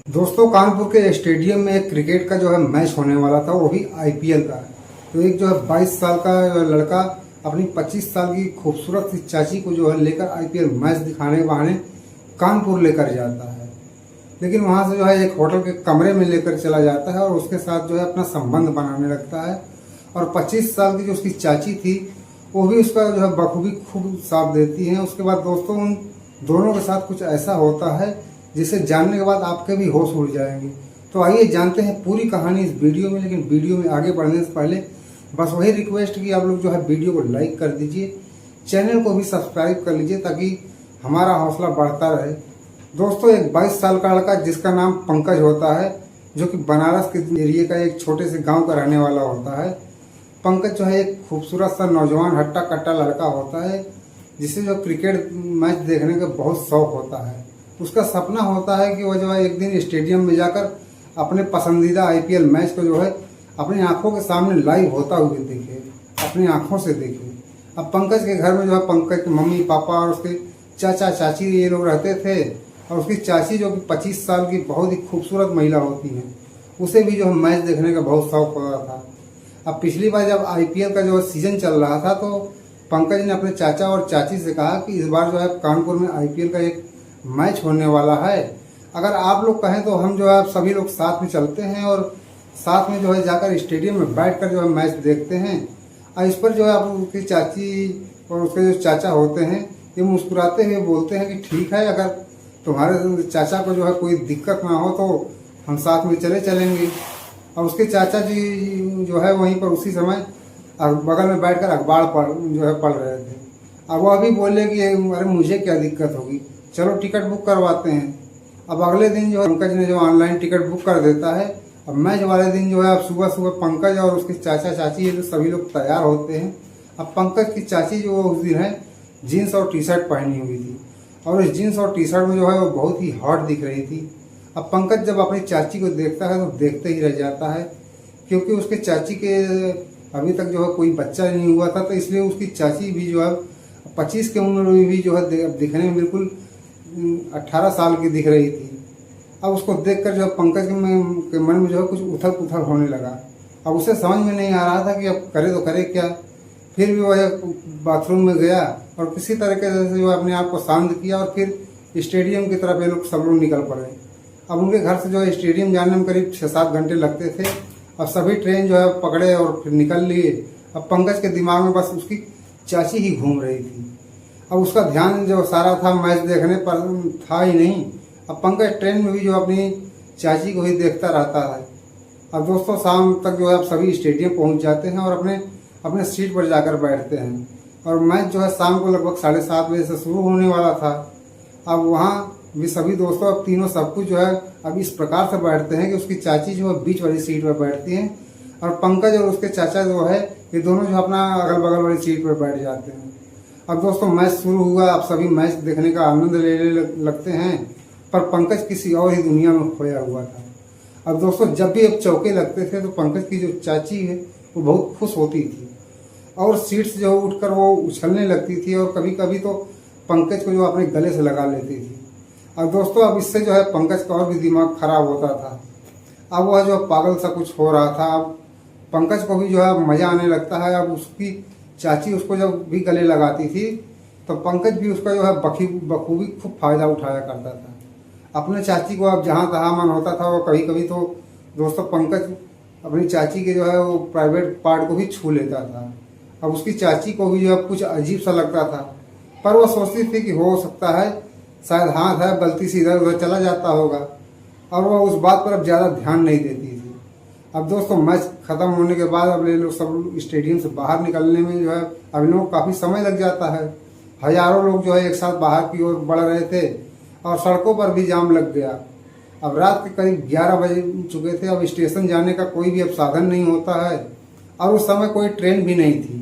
दोस्तों, कानपुर के स्टेडियम में एक क्रिकेट का जो है मैच होने वाला था, वो भी आईपीएल का। तो एक जो है 22 साल का लड़का अपनी 25 साल की खूबसूरत सी चाची को जो है लेकर आईपीएल मैच दिखाने के बहाने कानपुर लेकर जाता है। लेकिन वहां से जो है एक होटल के कमरे में लेकर चला जाता है और उसके साथ जो है अपना संबंध बनाने लगता है। और 25 साल की जो उसकी चाची थी वो भी उसका जो है बखूबी खूब साथ देती है। उसके बाद दोस्तों, उन दोनों के साथ कुछ ऐसा होता है जिसे जानने के बाद आपके भी होश उड़ जाएंगे। तो आइए जानते हैं पूरी कहानी इस वीडियो में। लेकिन वीडियो में आगे बढ़ने से पहले बस वही रिक्वेस्ट कि आप लोग जो है वीडियो को लाइक कर दीजिए, चैनल को भी सब्सक्राइब कर लीजिए ताकि हमारा हौसला बढ़ता रहे। दोस्तों, एक 22 साल का लड़का जिसका नाम पंकज होता है, जो कि बनारस के एरिया का एक छोटे से गांव का रहने वाला होता है। पंकज जो है एक खूबसूरत सा नौजवान हट्टा कट्टा लड़का होता है जिसे जो क्रिकेट मैच देखने का बहुत शौक होता है। उसका सपना होता है कि वह जो है एक दिन स्टेडियम में जाकर अपने पसंदीदा आईपीएल मैच को जो है अपनी आंखों के सामने लाइव होता हुआ देखे, अपनी आंखों से देखे। अब पंकज के घर में जो है पंकज के मम्मी पापा और उसके चाचा चाची ये लोग रहते थे। और उसकी चाची जो कि 25 साल की बहुत ही खूबसूरत महिला होती है, उसे भी जो है मैच देखने का बहुत शौक होता था। अब पिछली बार जब आईपीएल का जो सीजन चल रहा था तो पंकज ने अपने चाचा और चाची से कहा कि इस बार जो है कानपुर में आईपीएल का एक मैच होने वाला है। अगर आप लोग कहें तो हम जो है सभी लोग साथ में चलते हैं और साथ में जो है जाकर स्टेडियम में बैठकर जो है मैच देखते हैं। और इस पर जो है आप उसकी चाची और उसके जो चाचा होते हैं ये मुस्कुराते हुए बोलते हैं कि ठीक है, अगर तुम्हारे चाचा को जो है कोई दिक्कत ना हो तो हम साथ में चलेंगे। और उसके चाचा जी जो है वहीं पर उसी समय बगल में बैठकर अखबार पढ़ रहे थे। अब वह भी बोले कि अरे मुझे क्या दिक्कत होगी, चलो टिकट बुक करवाते हैं। अब अगले दिन जो है पंकज ने जो ऑनलाइन टिकट बुक कर देता है। अब मैच वाले दिन जो है अब सुबह सुबह पंकज और उसके चाचा चाची ये सभी लोग तैयार होते हैं। अब पंकज की चाची जो उस दिन है जीन्स और टी शर्ट पहनी हुई थी और इस जीन्स और टी शर्ट में जो है वो बहुत ही हॉट दिख रही थी। अब पंकज जब अपनी चाची को देखता है तो देखते ही रह जाता है, क्योंकि उसके चाची के अभी तक जो है कोई बच्चा नहीं हुआ था। तो इसलिए उसकी चाची भी जो है 25 की उम्र में भी जो है दिखने में बिल्कुल 18 साल की दिख रही थी। अब उसको देखकर जो है पंकज के मन में जो है कुछ उथल पुथल होने लगा। अब उसे समझ में नहीं आ रहा था कि अब करे तो करे क्या। फिर भी वह बाथरूम में गया और किसी तरीके से जो अपने आप को शांत किया और फिर स्टेडियम की तरफ ये लोग सब लोग निकल पड़े। अब उनके घर से जो है स्टेडियम जाने में करीब 6-7 घंटे लगते थे। अब सभी ट्रेन जो है पकड़े और फिर निकल लिए। अब पंकज के दिमाग में बस उसकी चाची ही घूम रही थी। अब उसका ध्यान जो सारा था मैच देखने पर था ही नहीं। अब पंकज ट्रेन में भी जो अपनी चाची को ही देखता रहता है। अब दोस्तों, शाम तक जो है अब सभी स्टेडियम पहुंच जाते हैं और अपने अपने सीट पर जाकर बैठते हैं। और मैच जो है शाम को लगभग 7:30 बजे से शुरू होने वाला था। अब वहाँ भी सभी दोस्तों अब तीनों सब कुछ जो है अब इस प्रकार से बैठते हैं कि उसकी चाची जो है बीच वाली सीट पर बैठती है और पंकज और उसके चाचा जो है ये दोनों जो अपना अगल बगल वाली सीट पर बैठ जाते हैं। अब दोस्तों, मैच शुरू हुआ। अब सभी मैच देखने का आनंद लेने लगते हैं, पर पंकज किसी और ही दुनिया में खोया हुआ था। अब दोस्तों, जब भी अब चौके लगते थे तो पंकज की जो चाची है वो बहुत खुश होती थी और सीट से जो उठकर वो उछलने लगती थी और कभी कभी तो पंकज को जो अपने गले से लगा लेती थी। अब दोस्तों, अब इससे जो है पंकज का और भी दिमाग खराब होता था। अब वह जो पागल सा कुछ हो रहा था। अब पंकज को भी जो है मजा आने लगता है। अब उसकी चाची उसको जब भी गले लगाती थी तो पंकज भी उसका जो है बखूबी खूब फायदा उठाया करता था। अपने चाची को अब जहाँ तहाँ मन होता था वो कभी कभी तो दोस्तों पंकज अपनी चाची के जो है वो प्राइवेट पार्ट को भी छू लेता था। अब उसकी चाची को भी जो है कुछ अजीब सा लगता था, पर वह सोचती थी कि हो सकता है शायद हाथ है गलती से इधर उधर चला जाता होगा, और वह उस बात पर अब ज़्यादा ध्यान नहीं देती थी। अब दोस्तों, मैच खत्म होने के बाद अब ये लोग सब स्टेडियम से बाहर निकलने में जो है अब इन लोगों को काफ़ी समय लग जाता है। हजारों लोग जो है एक साथ बाहर की ओर बढ़ रहे थे और सड़कों पर भी जाम लग गया। अब रात के करीब 11 बजे चुके थे। अब स्टेशन जाने का कोई भी अब साधन नहीं होता है और उस समय कोई ट्रेन भी नहीं थी।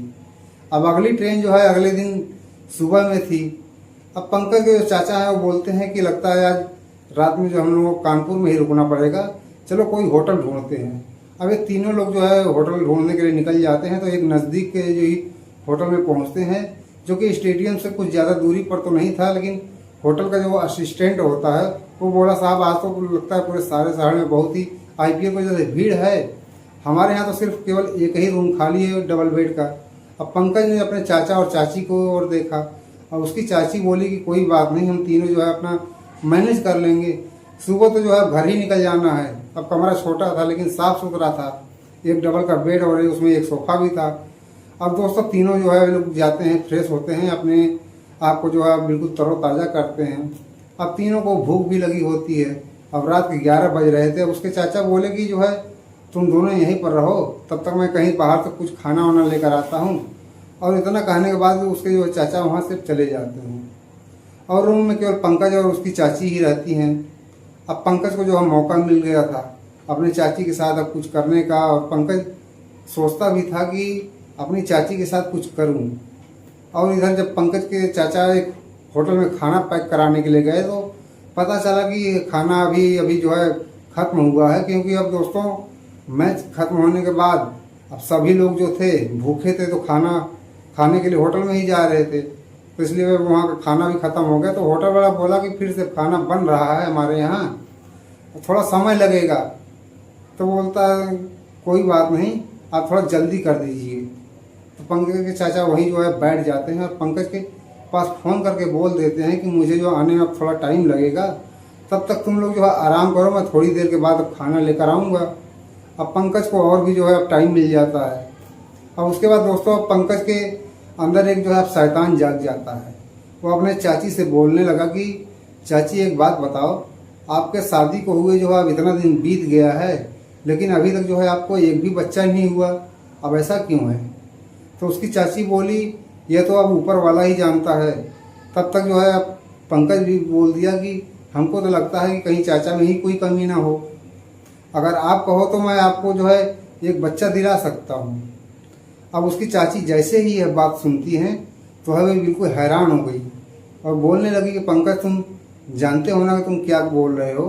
अब अगली ट्रेन जो है अगले दिन सुबह में थी। अब पंकज के जो चाचा है वो बोलते हैं कि लगता है आज रात में जो हम लोगों को कानपुर में ही रुकना पड़ेगा, चलो कोई होटल ढूंढते हैं। अब ये तीनों लोग जो है होटल ढूंढने के लिए निकल जाते हैं। तो एक नज़दीक के जो ही होटल में पहुंचते हैं, जो कि स्टेडियम से कुछ ज़्यादा दूरी पर तो नहीं था, लेकिन होटल का जो असिस्टेंट होता है वो बोला साहब आज तो लगता है पूरे सारे शहर में बहुत ही आईपीएल की जैसे भीड़ है, हमारे यहाँ तो सिर्फ केवल एक ही रूम खाली है डबल बेड का। अब पंकज ने अपने चाचा और चाची को और देखा और उसकी चाची बोली कि कोई बात नहीं, हम तीनों जो है अपना मैनेज कर लेंगे, सुबह तो जो है घर ही निकल जाना है। अब कमरा छोटा था लेकिन साफ सुथरा था, एक डबल का बेड और उसमें एक सोफा भी था। अब दोस्तों तीनों जो है लोग जाते हैं, फ्रेश होते हैं, अपने आप को जो है बिल्कुल तरोताज़ा करते हैं। अब तीनों को भूख भी लगी होती है। अब रात के 11 बज रहे थे। अब उसके चाचा बोले कि जो है तुम दोनों यहीं पर रहो, तब तक मैं कहीं बाहर से कुछ खाना वाना लेकर आता हूँ। और इतना कहने के बाद उसके जो चाचा वहाँ से चले जाते हैं और रूम में केवल पंकज और उसकी चाची ही रहती हैं। अब पंकज को जो है मौका मिल गया था अपनी चाची के साथ अब कुछ करने का, और पंकज सोचता भी था कि अपनी चाची के साथ कुछ करूं। और इधर जब पंकज के चाचा एक होटल में खाना पैक कराने के लिए गए तो पता चला कि खाना अभी अभी जो है ख़त्म हुआ है, क्योंकि अब दोस्तों मैच ख़त्म होने के बाद अब सभी लोग जो थे भूखे थे तो खाना खाने के लिए होटल में ही जा रहे थे, तो इसलिए वहाँ का खाना भी ख़त्म हो गया। तो होटल वाला बोला कि फिर से खाना बन रहा है हमारे यहाँ, थोड़ा समय लगेगा। तो बोलता है कोई बात नहीं, आप थोड़ा जल्दी कर दीजिए। तो पंकज के चाचा वहीं जो है बैठ जाते हैं और पंकज के पास फ़ोन करके बोल देते हैं कि मुझे जो आने में अब थोड़ा टाइम लगेगा, तब तक तुम लोग जो है आराम करो, मैं थोड़ी देर के बाद अब खाना लेकर आऊँगा। अब पंकज को और भी जो है अब टाइम मिल जाता है। अब उसके बाद दोस्तों पंकज के अंदर एक जो है शैतान जाग जाता है। वो अपने चाची से बोलने लगा कि चाची एक बात बताओ, आपके शादी को हुए जो है अब इतना दिन बीत गया है लेकिन अभी तक जो है आपको एक भी बच्चा नहीं हुआ, अब ऐसा क्यों है? तो उसकी चाची बोली यह तो अब ऊपर वाला ही जानता है। तब तक जो है पंकज भी बोल दिया कि हमको तो लगता है कि कहीं चाचा में ही कोई कमी ना हो, अगर आप कहो तो मैं आपको जो है एक बच्चा दिला सकता हूँ। अब उसकी चाची जैसे ही यह बात सुनती हैं तो वह बिल्कुल हैरान हो गई और बोलने लगी कि पंकज तुम जानते हो ना कि तुम क्या बोल रहे हो,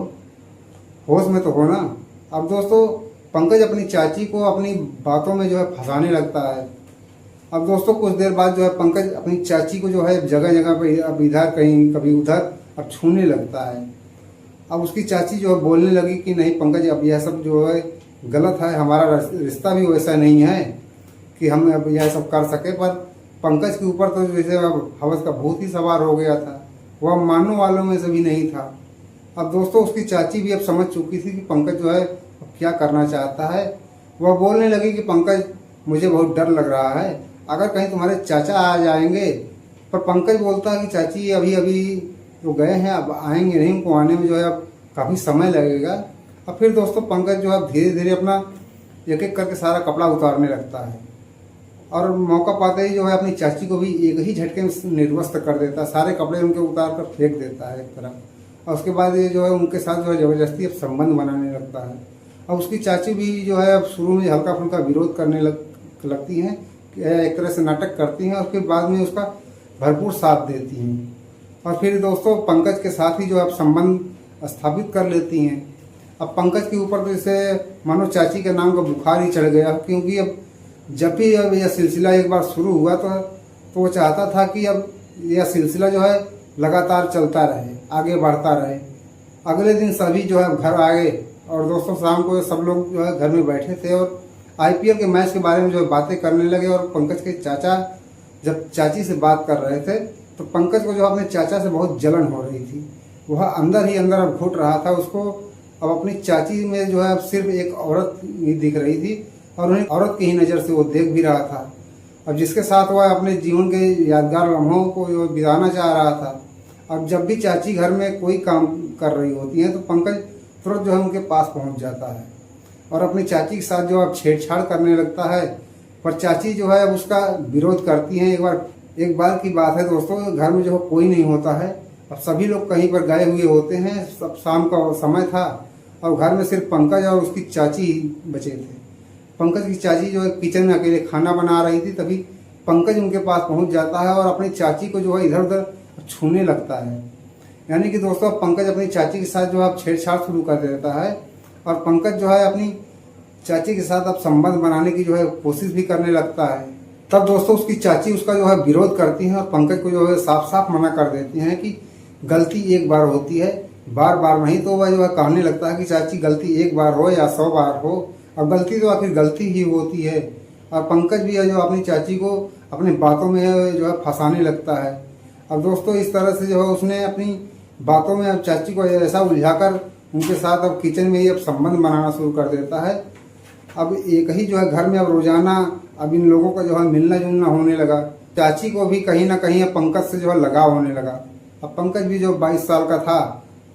होश में तो हो ना। अब दोस्तों पंकज अपनी चाची को अपनी बातों में जो है फंसाने लगता है। अब दोस्तों कुछ देर बाद जो है पंकज अपनी चाची को जो है जगह जगह पे अब इधर कहीं कभी उधर अब छूने लगता है। अब उसकी चाची जो है बोलने लगी कि नहीं पंकज अब यह सब जो है गलत है, हमारा रिश्ता भी वैसा नहीं है कि हम अब यह सब कर सके। पर पंकज के ऊपर तो जैसे अब हवस का भूत ही सवार हो गया था, वह मानने वालों में से भी नहीं था। अब दोस्तों उसकी चाची भी अब समझ चुकी थी कि पंकज जो है अब क्या करना चाहता है। वह बोलने लगी कि पंकज मुझे बहुत डर लग रहा है, अगर कहीं तुम्हारे चाचा आ जाएंगे। पर पंकज बोलता है कि चाची अभी अभी तो गए हैं, अब आएंगे नहीं, उनको आने में जो है अब काफ़ी समय लगेगा। अब फिर दोस्तों पंकज जो है धीरे धीरे अपना एक एक करके सारा कपड़ा उतारने लगता है और मौका पाते ही जो है अपनी चाची को भी एक ही झटके में निर्वस्त्र कर देता है, सारे कपड़े उनके उतार कर फेंक देता है एक तरफ। और उसके बाद ये जो है उनके साथ जो है ज़बरदस्ती अब संबंध बनाने लगता है। और उसकी चाची भी जो है अब शुरू में हल्का फुल्का विरोध करने लगती हैं, एक तरह से नाटक करती हैं और फिर बाद में उसका भरपूर साथ देती हैं। और फिर दोस्तों पंकज के साथ ही जो है अब संबंध स्थापित कर लेती हैं। अब पंकज के ऊपर तो जैसे मानो चाची के नाम का बुखार ही चढ़ गया, क्योंकि अब जब भी अब यह सिलसिला एक बार शुरू हुआ तो वो चाहता था कि अब यह सिलसिला जो है लगातार चलता रहे, आगे बढ़ता रहे। अगले दिन सभी जो है घर आ गए और दोस्तों शाम को सब लोग जो है घर में बैठे थे और आईपीएल के मैच के बारे में जो है बातें करने लगे। और पंकज के चाचा जब चाची से बात कर रहे थे तो पंकज को जो अपने चाचा से बहुत जलन हो रही थी, वह अंदर ही अंदर अब घुट रहा था उसको। अब अपनी चाची में जो है अब सिर्फ एक औरत ही दिख रही थी और उन्हें औरत की ही नज़र से वो देख भी रहा था, अब जिसके साथ वह अपने जीवन के यादगार लम्हों को बिताना चाह रहा था। अब जब भी चाची घर में कोई काम कर रही होती है तो पंकज तुरंत जो है उनके पास पहुंच जाता है और अपनी चाची के साथ जो अब छेड़छाड़ करने लगता है। पर चाची जो है अब उसका विरोध करती हैं। एक बार की बात है दोस्तों, घर में जो है कोई नहीं होता है, अब सभी लोग कहीं पर गए हुए होते हैं, सब शाम का समय था और घर में सिर्फ पंकज और उसकी चाची बचे थे। पंकज की चाची जो है किचन में अकेले खाना बना रही थी, तभी पंकज उनके पास पहुंच जाता है और अपनी चाची को जो है इधर उधर छूने लगता है। यानी कि दोस्तों पंकज अपनी चाची के साथ जो है छेड़छाड़ शुरू कर देता है और पंकज जो है अपनी चाची के साथ अब संबंध बनाने की जो है कोशिश भी करने लगता है। तब दोस्तों उसकी चाची उसका जो है विरोध करती हैं और पंकज को जो है साफ साफ मना कर देती हैं कि गलती एक बार होती है, बार बार नहीं। तो वह जो है कहने लगता है कि चाची गलती एक बार हो या 100 बार हो, अब गलती तो आखिर गलती ही होती है। और पंकज भी है जो अपनी चाची को अपने बातों में जो है फंसाने लगता है। अब दोस्तों इस तरह से जो है उसने अपनी बातों में अब चाची को ऐसा उलझाकर उनके साथ अब किचन में ही अब संबंध बनाना शुरू कर देता है। अब एक ही जो है घर में अब रोजाना अब इन लोगों का जो है मिलना जुलना होने लगा। चाची को भी कहीं ना कहीं अब पंकज से जो है लगाव होने लगा। अब पंकज भी जो 22 साल का था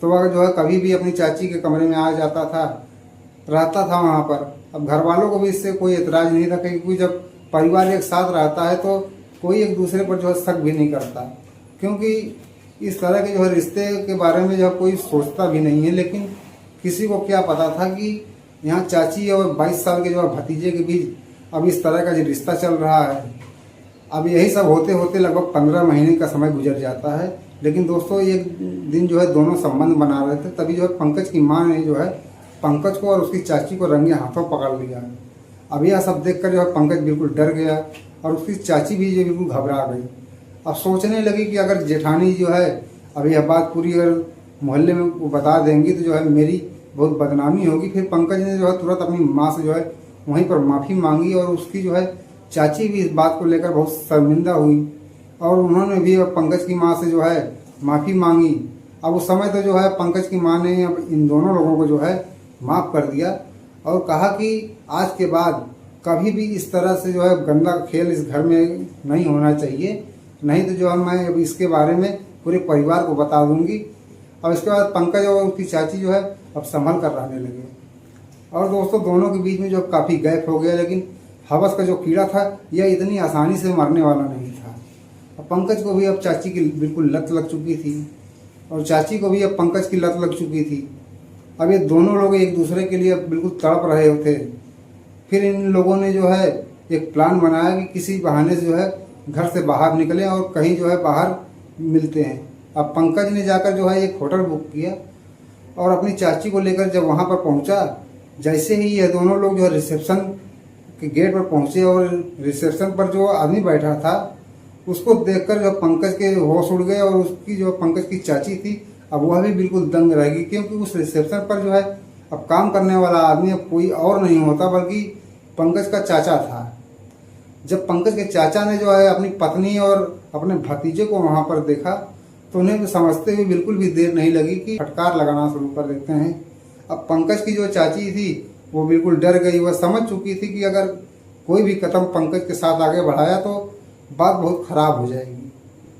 तो वह जो है कभी भी अपनी चाची के कमरे में आ जाता था, रहता था वहाँ पर। अब घर वालों को भी इससे कोई एतराज नहीं था, क्योंकि जब परिवार एक साथ रहता है तो कोई एक दूसरे पर जो है शक भी नहीं करता, क्योंकि इस तरह के जो है रिश्ते के बारे में जो है कोई सोचता भी नहीं है। लेकिन किसी को क्या पता था कि यहाँ चाची और 22 साल के जो है भतीजे के बीच अब इस तरह का जो रिश्ता चल रहा है। अब यही सब होते होते लगभग 15 महीने का समय गुजर जाता है। लेकिन दोस्तों एक दिन जो है दोनों संबंध बना रहे थे, तभी जो है पंकज की माँ ने जो है पंकज को और उसकी चाची को रंगे हाथों पकड़ लिया। अब यह सब देखकर जो है पंकज बिल्कुल डर गया और उसकी चाची भी जो बिल्कुल घबरा गई। अब सोचने लगी कि अगर जेठानी जो है अब यह बात पूरी अगर मोहल्ले में वो बता देंगी तो जो है मेरी बहुत बदनामी होगी। फिर पंकज ने जो है तुरंत अपनी माँ से जो है वहीं पर माफ़ी मांगी और उसकी जो है चाची भी इस बात को लेकर बहुत शर्मिंदा हुई और उन्होंने भी पंकज की माँ से जो है माफ़ी मांगी। अब उस समय तो जो है पंकज की माँ ने अब इन दोनों लोगों को जो है माफ़ कर दिया और कहा कि आज के बाद कभी भी इस तरह से जो है गंदा खेल इस घर में नहीं होना चाहिए, नहीं तो जो है मैं अब इसके बारे में पूरे परिवार को बता दूंगी। अब इसके बाद पंकज और उसकी चाची जो है अब संभल कर रहने लगे। और दोस्तों दोनों के बीच में जो काफ़ी गैप हो गया, लेकिन हवस का जो कीड़ा था यह इतनी आसानी से मरने वाला नहीं था। अब पंकज को भी अब चाची की बिल्कुल लत लग चुकी थी और चाची को भी अब पंकज की लत लग चुकी थी। अब ये दोनों लोग एक दूसरे के लिए बिल्कुल तड़प रहे होते। फिर इन लोगों ने जो है एक प्लान बनाया कि किसी बहाने से जो है घर से बाहर निकले और कहीं जो है बाहर मिलते हैं। अब पंकज ने जाकर जो है एक होटल बुक किया और अपनी चाची को लेकर जब वहाँ पर पहुँचा, जैसे ही यह दोनों लोग जो है रिसेप्शन के गेट पर पहुँचे और रिसेप्शन पर जो आदमी बैठा था उसको देखकर जो पंकज के होश उड़ गए और उसकी जो पंकज की चाची थी अब वह भी बिल्कुल दंग रह गई, क्योंकि उस रिसेप्शन पर जो है अब काम करने वाला आदमी अब कोई और नहीं होता बल्कि पंकज का चाचा था। जब पंकज के चाचा ने जो है अपनी पत्नी और अपने भतीजे को वहाँ पर देखा तो उन्हें समझते हुए बिल्कुल भी देर नहीं लगी कि फटकार लगाना शुरू कर देते हैं। अब पंकज की जो चाची थी वो बिल्कुल डर गई, वह समझ चुकी थी कि अगर कोई भी कदम पंकज के साथ आगे बढ़ाया तो बात बहुत खराब हो जाएगी।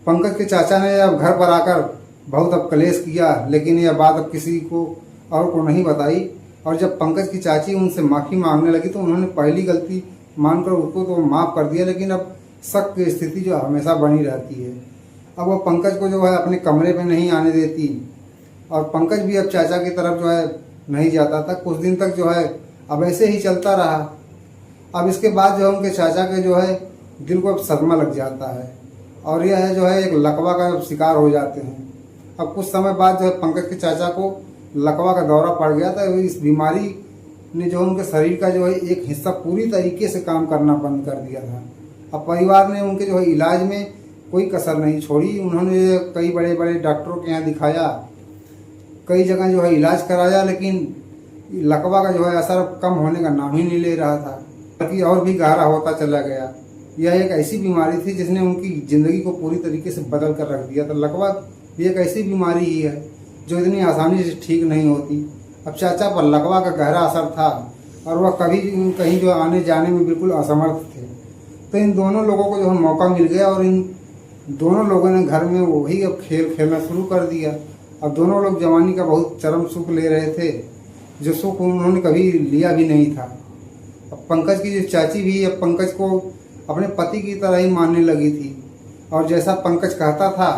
पंकज के चाचा ने अब घर पर आकर बहुत अब कलेश किया, लेकिन यह बात अब किसी को और को नहीं बताई। और जब पंकज की चाची उनसे माफ़ी मांगने लगी तो उन्होंने पहली गलती मानकर उसको तो माफ़ कर दिया, लेकिन अब शक की स्थिति जो हमेशा बनी रहती है। अब वो पंकज को जो है अपने कमरे में नहीं आने देती और पंकज भी अब चाचा की तरफ जो है नहीं जाता था। कुछ दिन तक जो है अब ऐसे ही चलता रहा। अब इसके बाद जो है उनके चाचा के जो है दिल को अब सदमा लग जाता है और यह है जो है एक लकवा का शिकार हो जाते हैं। अब कुछ समय बाद जो है पंकज के चाचा को लकवा का दौरा पड़ गया था। इस बीमारी ने जो उनके शरीर का जो है एक हिस्सा पूरी तरीके से काम करना बंद कर दिया था। अब परिवार ने उनके जो है इलाज में कोई कसर नहीं छोड़ी। उन्होंने कई बड़े बड़े डॉक्टरों के यहाँ दिखाया, कई जगह जो है इलाज कराया, लेकिन लकवा का जो है असर कम होने का नाम ही नहीं ले रहा था, बल्कि और भी गहरा होता चला गया। यह एक ऐसी बीमारी थी जिसने उनकी ज़िंदगी को पूरी तरीके से बदल कर रख दिया था। लकवा एक ऐसी बीमारी ही है जो इतनी आसानी से ठीक नहीं होती। अब चाचा पर लकवा का गहरा असर था और वह कभी कहीं जो आने जाने में बिल्कुल असमर्थ थे। तो इन दोनों लोगों को जो है मौका मिल गया और इन दोनों लोगों ने घर में वही अब खेल खेलना शुरू कर दिया। अब दोनों लोग जवानी का बहुत चरम सुख ले रहे थे, जो सुख उन्होंने कभी लिया भी नहीं था। अब पंकज की जो चाची भी अब पंकज को अपने पति की तरह ही मानने लगी थी और जैसा पंकज कहता था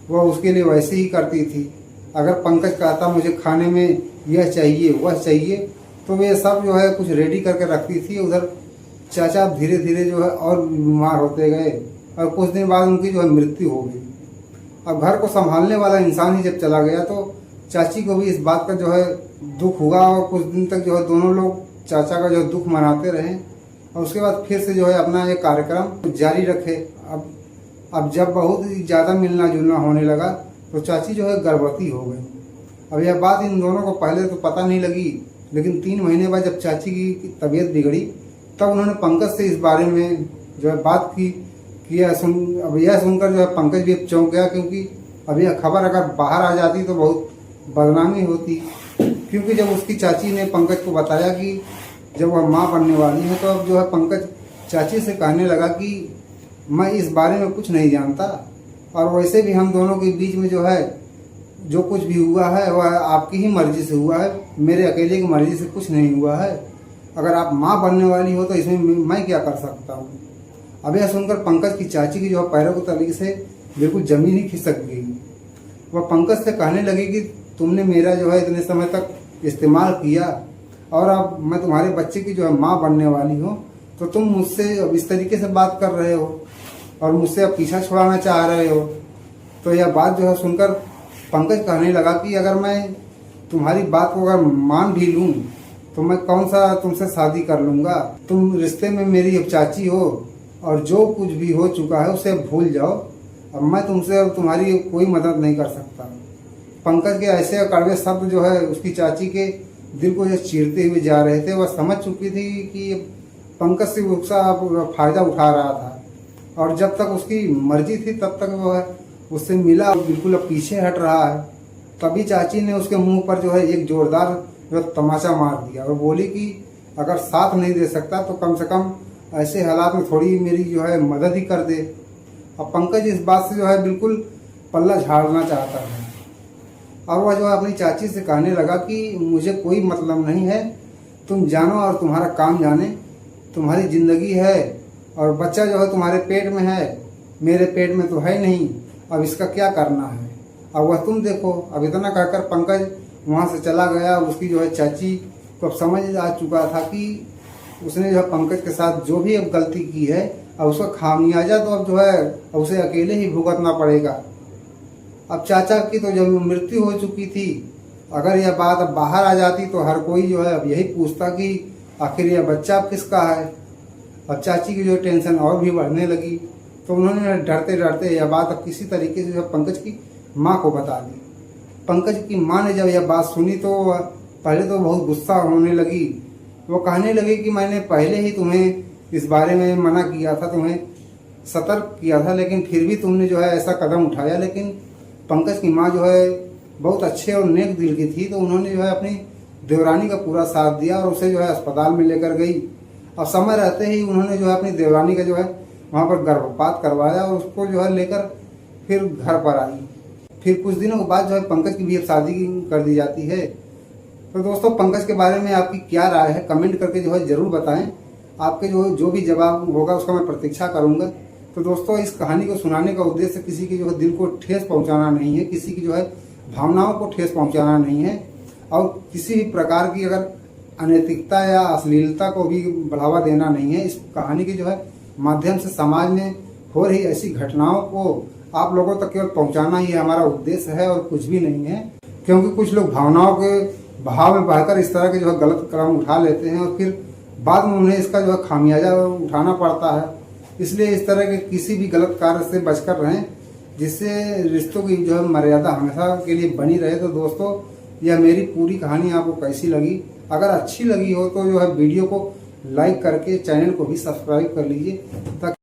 वह उसके लिए वैसे ही करती थी। अगर पंकज कहता मुझे खाने में यह चाहिए वह चाहिए तो वे सब जो है कुछ रेडी करके रखती थी। उधर चाचा धीरे धीरे जो है और बीमार होते गए और कुछ दिन बाद उनकी जो है मृत्यु हो गई। अब घर को संभालने वाला इंसान ही जब चला गया तो चाची को भी इस बात का जो है दुख हुआ और कुछ दिन तक जो है दोनों लोग चाचा का जो दुख मनाते रहे और उसके बाद फिर से जो है अपना ये कार्यक्रम जारी रखे। अब जब बहुत ज़्यादा मिलना जुलना होने लगा तो चाची जो है गर्भवती हो गई। अब यह बात इन दोनों को पहले तो पता नहीं लगी, लेकिन 3 महीने बाद जब चाची की तबीयत बिगड़ी तब उन्होंने पंकज से इस बारे में जो है बात की। अब यह सुनकर जो है पंकज भी चौंक गया, क्योंकि अब यह खबर अगर बाहर आ जाती तो बहुत बदनामी होती। क्योंकि जब उसकी चाची ने पंकज को बताया कि जब वह माँ बनने वाली है, तो अब जो है पंकज चाची से कहने लगा कि मैं इस बारे में कुछ नहीं जानता, और वैसे भी हम दोनों के बीच में जो है जो कुछ भी हुआ है वह आपकी ही मर्जी से हुआ है, मेरे अकेले की मर्जी से कुछ नहीं हुआ है। अगर आप माँ बनने वाली हो तो इसमें मैं क्या कर सकता हूँ। अब यह सुनकर पंकज की चाची की जो है पैरों के तरीके से बिल्कुल जमीन ही खिसक गई। वह पंकज से कहने लगी कि तुमने मेरा जो है इतने समय तक इस्तेमाल किया, और अब मैं तुम्हारे बच्चे की जो है माँ बनने वाली हूँ, तो तुम मुझसे अब इस तरीके से बात कर रहे हो और मुझसे अब पीछा छुड़ाना चाह रहे हो। तो यह बात जो है सुनकर पंकज कहने लगा कि अगर मैं तुम्हारी बात को अगर मान भी लूँ तो मैं कौन सा तुमसे शादी कर लूँगा। तुम रिश्ते में मेरी अब चाची हो, और जो कुछ भी हो चुका है उसे भूल जाओ। अब मैं तुमसे अब तुम्हारी कोई मदद नहीं कर सकता। पंकज के ऐसे कड़वे शब्द जो है उसकी चाची के दिल को जो चीरते हुए जा रहे थे। वह समझ चुकी थी कि पंकज से उसका फायदा उठा रहा था, और जब तक उसकी मर्जी थी तब तक वह उससे मिला, बिल्कुल अब पीछे हट रहा है। तभी चाची ने उसके मुंह पर जो है एक जोरदार जो तमाचा मार दिया और बोली कि अगर साथ नहीं दे सकता तो कम से कम ऐसे हालात में थोड़ी मेरी जो है मदद ही कर दे। अब पंकज इस बात से जो है बिल्कुल पल्ला झाड़ना चाहता है, और वह जो है अपनी चाची से कहने लगा कि मुझे कोई मतलब नहीं है, तुम जानो और तुम्हारा काम जाने। तुम्हारी ज़िंदगी है और बच्चा जो है तुम्हारे पेट में है, मेरे पेट में तो है नहीं। अब इसका क्या करना है, अब वह तुम देखो। अब इतना कहकर पंकज वहाँ से चला गया। उसकी जो है चाची को अब समझ आ चुका था कि उसने जो है पंकज के साथ जो भी अब गलती की है, अब उसका खामियाजा तो अब जो है उसे अकेले ही भुगतना पड़ेगा। अब चाचा की तो जब मृत्यु हो चुकी थी, अगर यह बात अब बाहर आ जाती तो हर कोई जो है अब यही पूछता कि आखिर यह बच्चा किसका है। अब चाची की जो टेंशन और भी बढ़ने लगी, तो उन्होंने डरते डरते यह बात अब किसी तरीके से जो पंकज की माँ को बता दी। पंकज की माँ ने जब यह बात सुनी तो पहले तो बहुत गुस्सा होने लगी। वो कहने लगी कि मैंने पहले ही तुम्हें इस बारे में मना किया था, तुम्हें सतर्क किया था, लेकिन फिर भी तुमने जो है ऐसा कदम उठाया। लेकिन पंकज की माँ जो है बहुत अच्छे और नेक दिल की थी, तो उन्होंने जो है अपनी देवरानी का पूरा साथ दिया और उसे जो है अस्पताल में लेकर गई। और समय रहते ही उन्होंने जो है अपनी देवरानी का जो है वहाँ पर गर्भपात करवाया और उसको जो है लेकर फिर घर पर आई। फिर कुछ दिनों के बाद जो है पंकज की भी अब शादी कर दी जाती है। तो दोस्तों, पंकज के बारे में आपकी क्या राय है, कमेंट करके जो है ज़रूर बताएं। आपके जो भी जवाब होगा उसका मैं प्रतीक्षा करूंगा। तो दोस्तों, इस कहानी को सुनाने का उद्देश्य किसी की जो है दिल को ठेस पहुंचाना नहीं है, किसी की जो है भावनाओं को ठेस पहुंचाना नहीं है, और किसी भी प्रकार की अगर अनैतिकता या अश्लीलता को भी बढ़ावा देना नहीं है। इस कहानी की जो है माध्यम से समाज में हो रही ऐसी घटनाओं को आप लोगों तक केवल पहुंचाना ही हमारा उद्देश्य है और कुछ भी नहीं है। क्योंकि कुछ लोग भावनाओं के बहाव में बहकर इस तरह के जो है गलत कदम उठा लेते हैं और फिर बाद में उन्हें इसका जो है खामियाजा उठाना पड़ता है। इसलिए इस तरह के किसी भी गलत कार्य से बचकर रहें, जिससे रिश्तों की जो है मर्यादा हमेशा के लिए बनी रहे। तो दोस्तों, यह मेरी पूरी कहानी आपको कैसी लगी? अगर अच्छी लगी हो तो जो है वीडियो को लाइक करके चैनल को भी सब्सक्राइब कर लीजिए, ताकि